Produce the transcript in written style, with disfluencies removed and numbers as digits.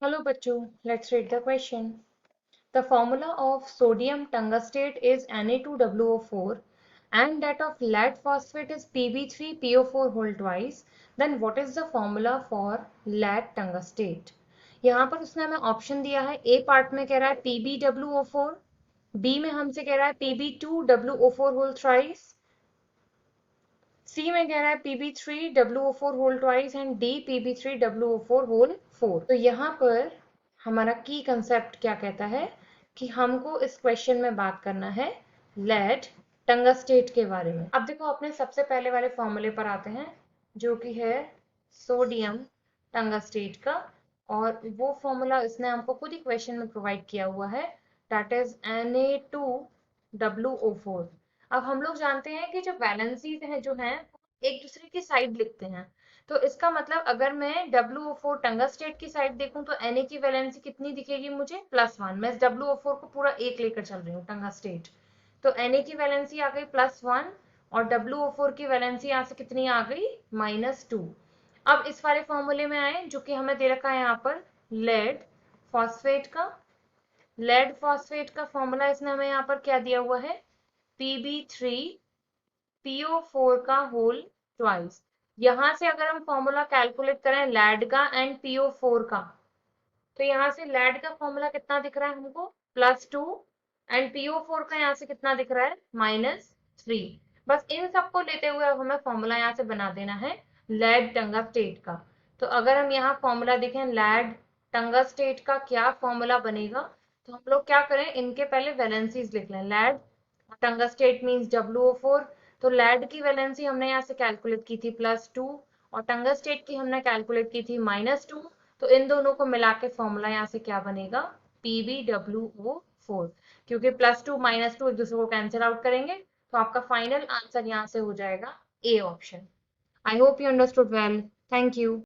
Hello bachcho, let's read the question. The formula of sodium tungstate is Na2WO4 and that of lead phosphate is Pb3PO4 whole twice. Then what is the formula for lead tungstate? यहाँ पर उसने हमें option दिया है, ए part में कह रहा है PbWO4, बी में हमसे कह रहा है Pb2WO4 whole thrice, सी में कह रहा है Pb3WO4 whole twice and D Pb3WO4 whole 4। तो यहाँ पर हमारा की कंसेप्ट क्या कहता है कि हमको इस क्वेश्चन में बात करना है लेड टंगस्टेट के बारे में। अब देखो अपने सबसे पहले वाले फॉर्मूले पर आते हैं जो कि है सोडियम टंगस्टेट का, और वो फॉर्मूला इसने हमको खुद ही क्वेश्चन में प्रोवाइड किया हुआ है, दैट इज Na2WO4। अब हम लोग जानते हैं कि जो वैलेंसीज हैं जो हैं एक दूसरे की साइड लिखते हैं, तो इसका मतलब अगर मैं WO4 टंगस्टेट की साइड देखूं तो Na की वैलेंसी कितनी दिखेगी मुझे, +1। मैं WO4 को पूरा एक लेकर चल रही हूँ टंगस्टेट, तो Na की वैलेंसी आ गई +1 और WO4 की वैलेंसी यहाँ से कितनी आ गई, -2। अब इस वाले फॉर्मूले में आए जो कि हमें दे रखा है यहाँ पर लेड फॉस्फेट का। लेड फॉस्फेट का फॉर्मूला इसने हमें यहाँ पर क्या दिया हुआ है, Pb3PO4 का होल ट्वाइस। यहां से अगर हम फॉर्मूला कैलकुलेट करें लेड का एंड PO4 का, तो यहाँ से लेड का फॉर्मूला कितना दिख रहा है हमको, +2, एंड PO4 का यहाँ से कितना दिख रहा है, -3। बस इन सबको लेते हुए अब हमें फॉर्मूला यहाँ से बना देना है लेड टंगस्टेट का। तो अगर हम यहाँ फॉर्मूला देखें लेड टंगस्टेट का क्या फॉर्मूला बनेगा, तो हम लोग क्या करें, इनके पहले वैलेंसीज लिख लें। लेड टंगस्टेट मीन्स WO4, तो लेड की वैलेंसी हमने यहाँ से कैलकुलेट की थी +2 और टंगस्टेट की हमने कैलकुलेट की थी -2। तो इन दोनों को मिला के फॉर्मूला यहाँ से क्या बनेगा, PbWO4। क्योंकि +2 -2 एक दूसरे को कैंसिल आउट करेंगे, तो आपका फाइनल आंसर यहाँ से हो जाएगा A option. I hope you understood well. Thank you.